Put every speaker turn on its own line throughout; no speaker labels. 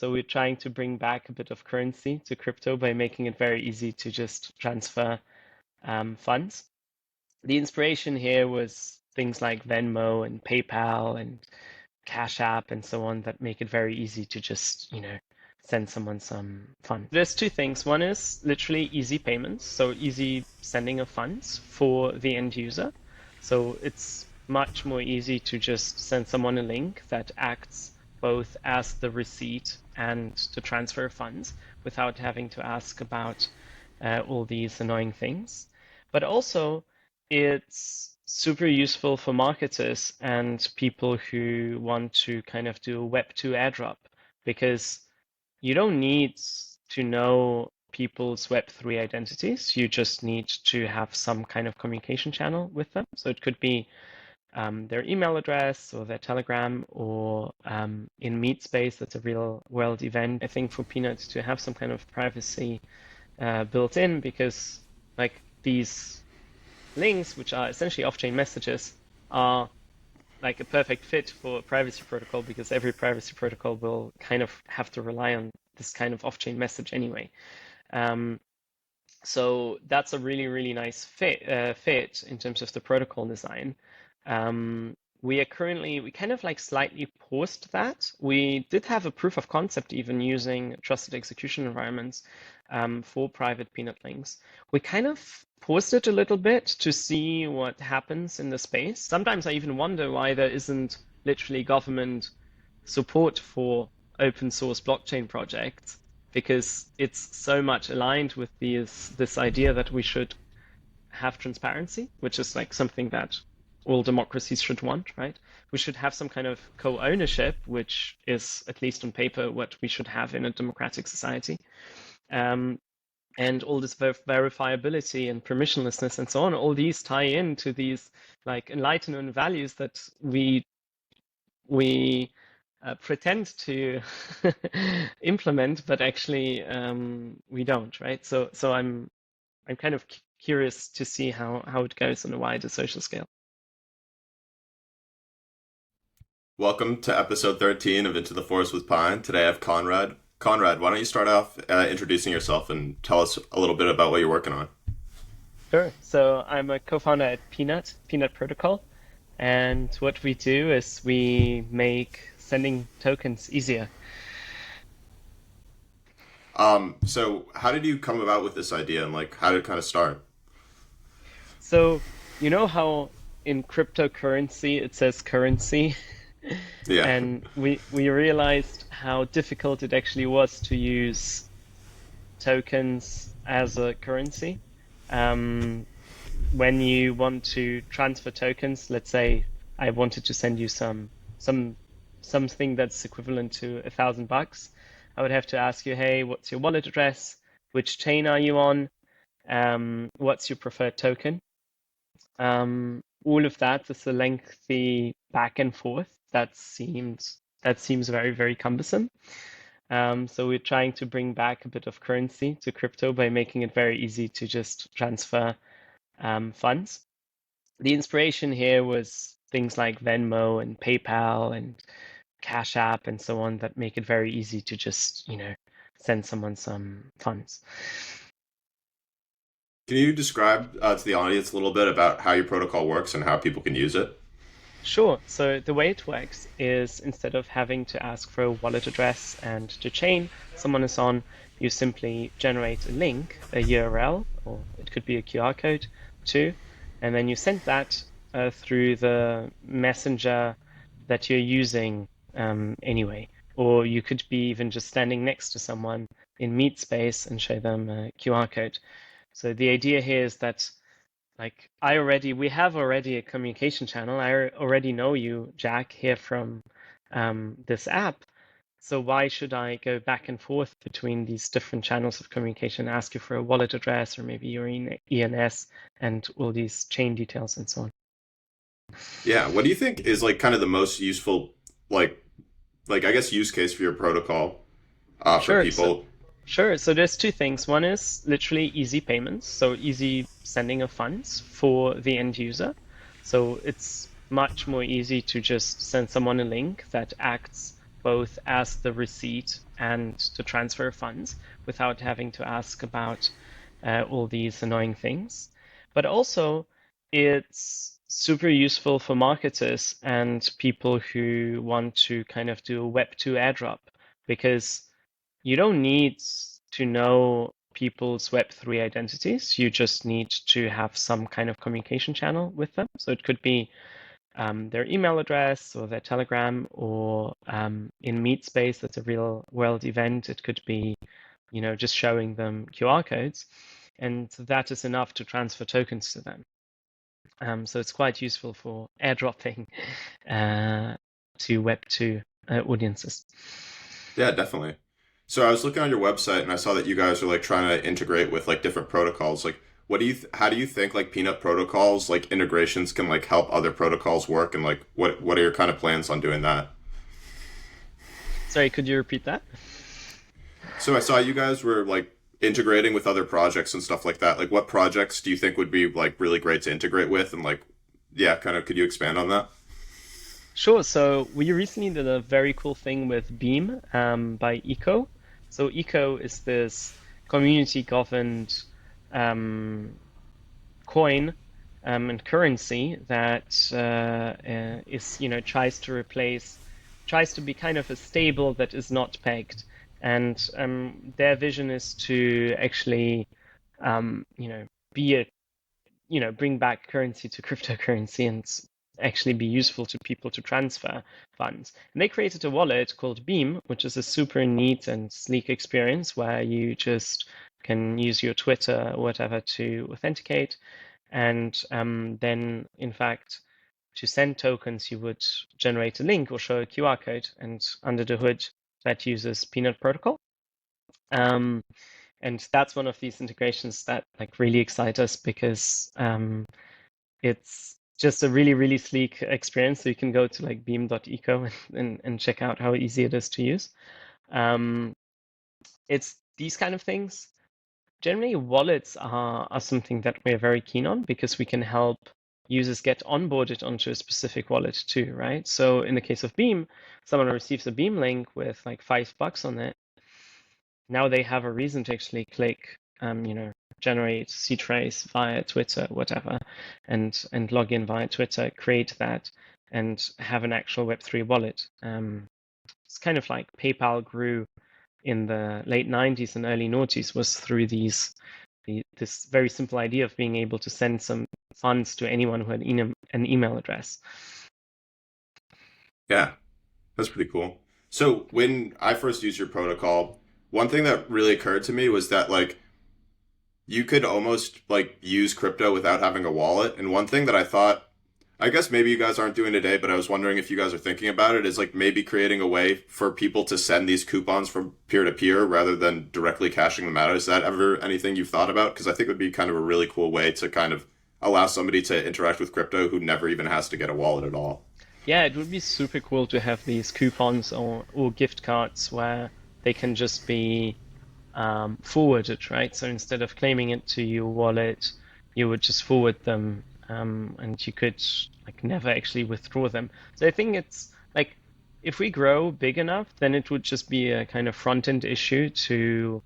So we're trying to bring back a bit of currency to crypto by making it very easy to just transfer funds. The inspiration here was things like Venmo and PayPal and Cash App and so on that make it very easy to just, send someone some funds. There's two things. One is literally easy payments, so easy sending of funds for the end user. So it's much more easy to just send someone a link that acts both as the receipt and to transfer funds without having to ask about all these annoying things. But also, it's super useful for marketers and people who want to kind of do a Web2 airdrop because you don't need to know people's Web3 identities. You just need to have some kind of communication channel with them. So it could be their email address or their Telegram or in MeetSpace, that's a real world event. I think for Peanut to have some kind of privacy built in because like these links, which are essentially off-chain messages, are like a perfect fit for a privacy protocol because every privacy protocol will kind of have to rely on this kind of off-chain message anyway. So that's a really, really nice fit in terms of the protocol design. We kind of like slightly paused that. We did have a proof of concept even using trusted execution environments for private Peanut links. We kind of paused it a little bit to see what happens in the space. Sometimes I even wonder why there isn't literally government support for open source blockchain projects because it's so much aligned with this idea that we should have transparency, which is like something that all democracies should want, right? We should have some kind of co-ownership, which is, at least on paper, what we should have in a democratic society. And all this verifiability and permissionlessness and so on, all these tie into these like enlightenment values that we pretend to implement, but actually we don't, right? So I'm kind of curious to see how it goes on a wider social scale.
Welcome to episode 13 of Into the Forest with Pine. Today I have Conrad. Conrad, why don't you start off introducing yourself and tell us a little bit about what you're working on?
Sure. So I'm a co-founder at Peanut Protocol. And what we do is we make sending tokens easier.
So how did you come about with this idea and like how did it kind of start?
So you know how in cryptocurrency it says currency?
Yeah.
And we realized how difficult it actually was to use tokens as a currency. When you want to transfer tokens, let's say I wanted to send you something that's equivalent to $1,000, I would have to ask you, hey, what's your wallet address? Which chain are you on? What's your preferred token? All of that is a lengthy back and forth that seems very, very cumbersome. So we're trying to bring back a bit of currency to crypto by making it very easy to just transfer funds. The inspiration here was things like Venmo and PayPal and Cash App and so on that make it very easy to just, send someone some funds.
Can you describe to the audience a little bit about how your protocol works and how people can use it?
Sure. So the way it works is instead of having to ask for a wallet address and the chain someone is on, you simply generate a link, a URL, or it could be a QR code too, and then you send that through the messenger that you're using anyway. Or you could be even just standing next to someone in MeetSpace and show them a QR code. So the idea here is that like we have already a communication channel. I already know you, Jack, here from this app. So why should I go back and forth between these different channels of communication, ask you for a wallet address or maybe your ENS and all these chain details and so on?
Yeah. What do you think is like kind of the most useful like I guess use case for your protocol for
Sure.
people?
Sure. So there's two things. One is literally easy payments, so easy sending of funds for the end user. So it's much more easy to just send someone a link that acts both as the receipt and to transfer funds without having to ask about all these annoying things. But also, it's super useful for marketers and people who want to kind of do a Web2 airdrop because you don't need to know people's Web3 identities. You just need to have some kind of communication channel with them. So it could be their email address or their Telegram, or in Meetspace, that's a real world event. It could be, just showing them QR codes, and that is enough to transfer tokens to them. So it's quite useful for airdropping to Web2 audiences.
Yeah, definitely. So I was looking on your website and I saw that you guys are like trying to integrate with like different protocols. Like, how do you think like Peanut protocols like integrations can like help other protocols work, and like what are your kind of plans on doing that?
Sorry, could you repeat that?
So I saw you guys were like integrating with other projects and stuff like that. Like, what projects do you think would be like really great to integrate with, and like, yeah, kind of could you expand on that?
Sure. So we recently did a very cool thing with Beam by Eco. So Eco is this community governed um, coin and currency that is, tries to be kind of a stable that is not pegged. And their vision is to actually, be a, bring back currency to cryptocurrency and actually be useful to people to transfer funds. And they created a wallet called Beam, which is a super neat and sleek experience where you just can use your Twitter or whatever to authenticate. And then, in fact, to send tokens, you would generate a link or show a QR code. And under the hood, that uses Peanut Protocol. And that's one of these integrations that like really excite us because it's just a really, really sleek experience. So you can go to like beam.eco and check out how easy it is to use. It's these kind of things. Generally, wallets are something that we're very keen on because we can help users get onboarded onto a specific wallet too, right? So in the case of Beam, someone receives a Beam link with like $5 on it. Now they have a reason to actually click, generate cTrace via Twitter, whatever, and log in via Twitter, create that, and have an actual Web3 wallet. It's kind of like PayPal grew in the late 90s and early noughties was through this very simple idea of being able to send some funds to anyone who had an email address.
Yeah, that's pretty cool. So when I first used your protocol, one thing that really occurred to me was that like you could almost like use crypto without having a wallet. And one thing that I thought, I guess maybe you guys aren't doing today, but I was wondering if you guys are thinking about it, is like maybe creating a way for people to send these coupons from peer to peer rather than directly cashing them out. Is that ever anything you've thought about? Because I think it would be kind of a really cool way to kind of allow somebody to interact with crypto who never even has to get a wallet at all.
Yeah, it would be super cool to have these coupons or gift cards where they can just be forwarded, right? So instead of claiming it to your wallet, you would just forward them, and you could like never actually withdraw them. So I think it's like if we grow big enough, then it would just be a kind of front-end issue to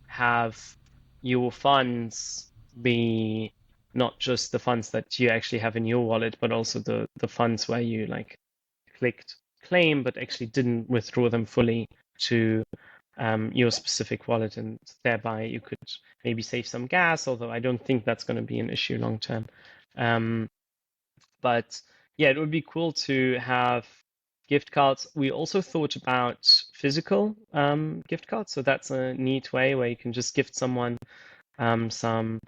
have your funds be not just the funds that you actually have in your wallet, but also the funds where you like clicked claim, but actually didn't withdraw them fully to your specific wallet, and thereby you could maybe save some gas, although I don't think that's going to be an issue long term. But yeah, it would be cool to have gift cards. We also thought about physical gift cards, so that's a neat way where you can just gift someone some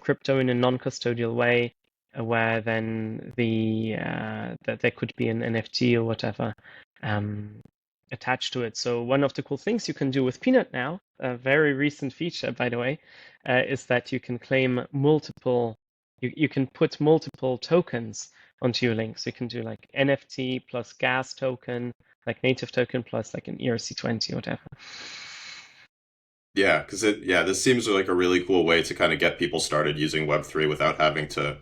crypto in a non-custodial way, where then that there could be an NFT or whatever attached to it. So one of the cool things you can do with Peanut now, a very recent feature, by the way, is that you can claim multiple. You can put multiple tokens onto your link. So you can do like NFT plus gas token, like native token plus like an ERC20 or whatever.
Yeah, because this seems like a really cool way to kind of get people started using Web3 without having to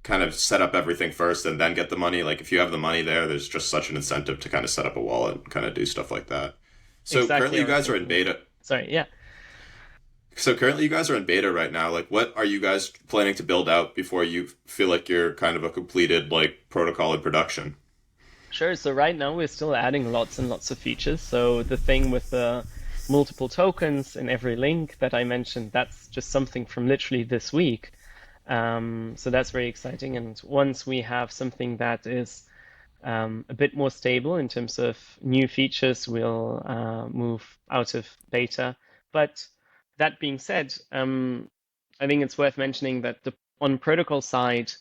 kind of set up everything first and then get the money. Like if you have the money there, there's just such an incentive to kind of set up a wallet and kind of do stuff like that. So
exactly
currently you
I was
guys are in
thinking.
beta.
Sorry, yeah.
So currently you guys are in beta right now. Like what are you guys planning to build out before you feel like you're kind of a completed like protocol in production?
Sure. So right now we're still adding lots and lots of features. So the thing with the multiple tokens in every link that I mentioned, that's just something from literally this week. So that's very exciting. And once we have something that is a bit more stable in terms of new features, we'll move out of beta. But that being said, I think it's worth mentioning that on protocol side,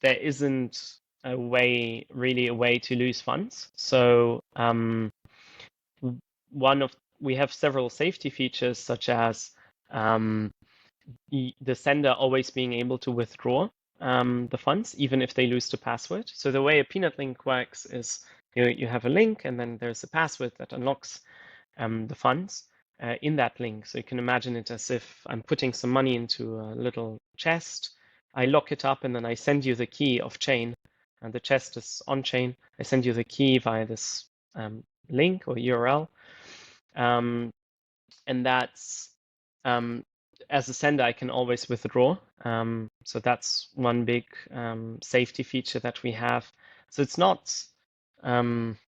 there isn't really a way to lose funds. So one of we have several safety features such as um, the sender always being able to withdraw the funds even if they lose the password. So the way a Peanut link works is you have a link and then there's a password that unlocks the funds in that link. So you can imagine it as if I'm putting some money into a little chest. I lock it up and then I send you the key off chain. And the chest is on chain. I send you the key via this link or URL. And that's um, as a sender, I can always withdraw. So that's one big safety feature that we have. So um,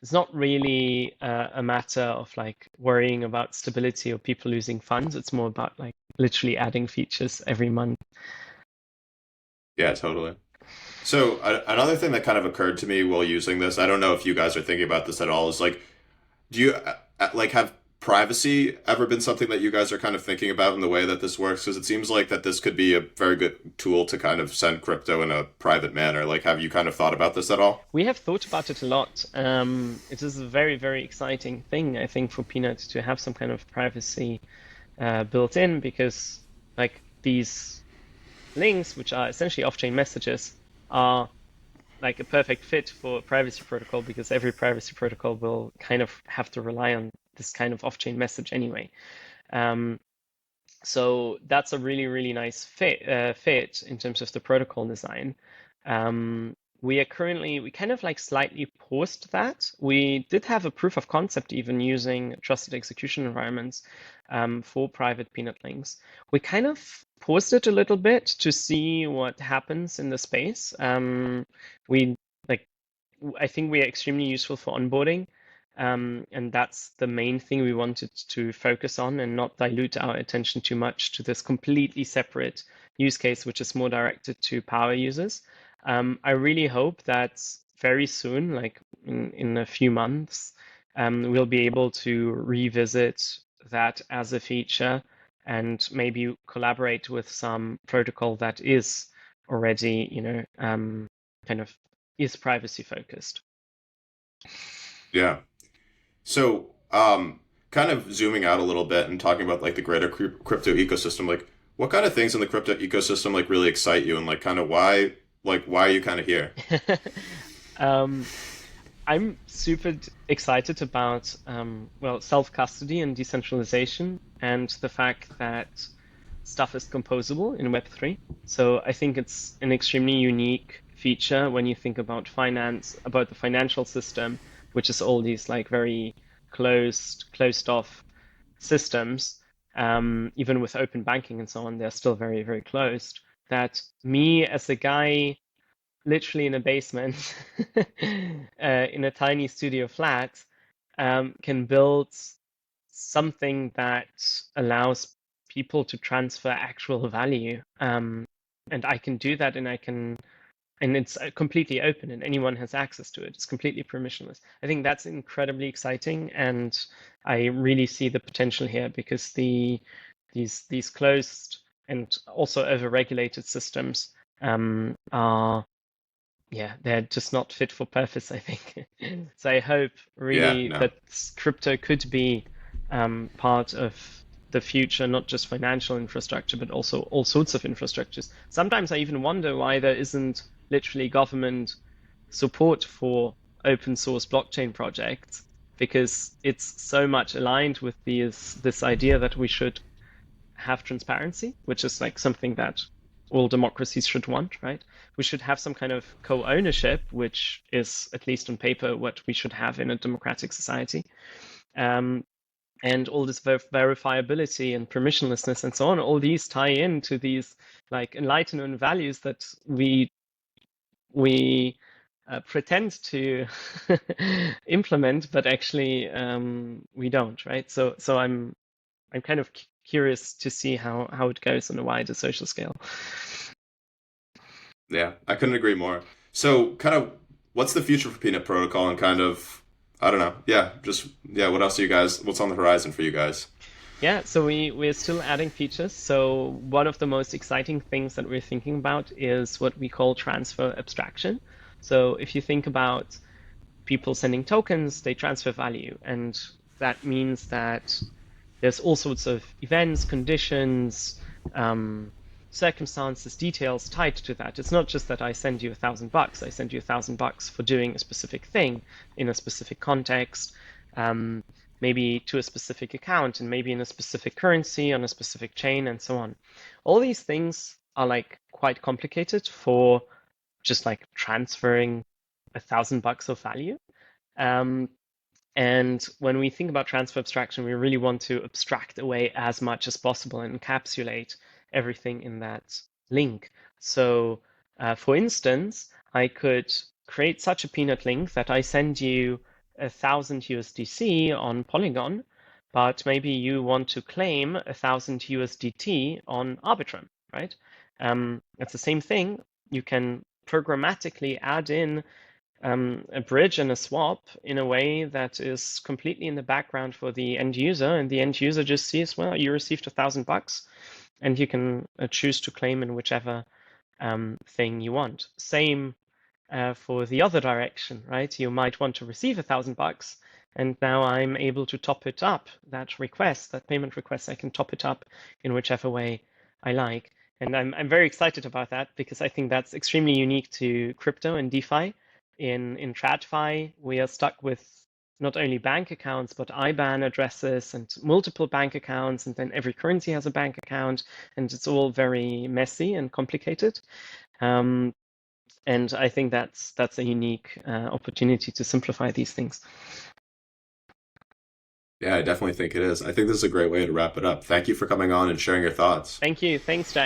it's not really a matter of like worrying about stability or people losing funds. It's more about like literally adding features every month.
Yeah, totally. So another thing that kind of occurred to me while using this, I don't know if you guys are thinking about this at all, is like, do you like have privacy ever been something that you guys are kind of thinking about in the way that this works? Because it seems like that this could be a very good tool to kind of send crypto in a private manner. Like, have you kind of thought about this at all?
We have thought about it a lot. It is a very, very exciting thing, I think, for Peanut to have some kind of privacy built in because like these links, which are essentially off-chain messages, are like a perfect fit for a privacy protocol because every privacy protocol will kind of have to rely on this kind of off-chain message anyway. Um, so that's a really, really nice fit in terms of the protocol design. We kind of like slightly paused that. We did have a proof of concept even using trusted execution environments for private Peanut links. We kind of paused it a little bit to see what happens in the space. We like, I think we are extremely useful for onboarding. And that's the main thing we wanted to focus on and not dilute our attention too much to this completely separate use case, which is more directed to power users. I really hope that very soon, like in a few months, we'll be able to revisit that as a feature and maybe collaborate with some protocol that is already, kind of is privacy focused.
Yeah. So, kind of zooming out a little bit and talking about like the greater crypto ecosystem, like what kind of things in the crypto ecosystem like really excite you and like kind of why are you kind of here?
um, I'm super excited about well, self-custody and decentralization and the fact that stuff is composable in Web3. So I think it's an extremely unique feature when you think about finance, about the financial system, which is all these like very closed off systems. Even with open banking and so on, they're still very, very closed. That me as a guy literally in a basement, in a tiny studio flat, can build something that allows people to transfer actual value. And I can do that, and it's completely open, and anyone has access to it. It's completely permissionless. I think that's incredibly exciting, and I really see the potential here because these closed and also over-regulated systems are yeah, they're just not fit for purpose, I think. So I hope
Yeah,
really
no.
that crypto could be part of the future, not just financial infrastructure, but also all sorts of infrastructures. Sometimes I even wonder why there isn't literally government support for open source blockchain projects, because it's so much aligned with this idea that we should have transparency, which is like something that all democracies should want, right? We should have some kind of co-ownership, which is, at least on paper, what we should have in a democratic society. and all this verifiability and permissionlessness and so on, all these tie into these like enlightenment values that we pretend to implement, but actually we don't, right? So I'm kind of curious to see how it goes on a wider social scale.
Yeah, I couldn't agree more. So, kind of, what's the future for Peanut Protocol, and kind of, I don't know. Yeah, just yeah. What else are you guys? What's on the horizon for you guys?
Yeah, so we're still adding features. So one of the most exciting things that we're thinking about is what we call transfer abstraction. So if you think about people sending tokens, they transfer value, and that means that there's all sorts of events, conditions, circumstances, details tied to that. It's not just that I send you $1,000. I send you $1,000 for doing a specific thing in a specific context, maybe to a specific account, and maybe in a specific currency on a specific chain, and so on. All these things are like quite complicated for just like transferring $1,000 of value. And when we think about transfer abstraction, we really want to abstract away as much as possible and encapsulate everything in that link. So, for instance, I could create such a peanut link that I send you 1,000 USDC on Polygon, but maybe you want to claim 1,000 USDT on Arbitrum, right? It's the same thing. You can programmatically add in a bridge and a swap in a way that is completely in the background for the end user, and the end user just sees, well, you received $1,000, and you can choose to claim in whichever thing you want. Same for the other direction, right? You might want to receive $1,000, and now I'm able to top it up. That request, that payment request, I can top it up in whichever way I like. And I'm very excited about that because I think that's extremely unique to crypto and DeFi. In TradFi, we are stuck with not only bank accounts, but IBAN addresses and multiple bank accounts, and then every currency has a bank account, and it's all very messy and complicated. And I think that's a unique opportunity to simplify these things.
Yeah, I definitely think it is. I think this is a great way to wrap it up. Thank you for coming on and sharing your thoughts.
Thank you. Thanks, Jack.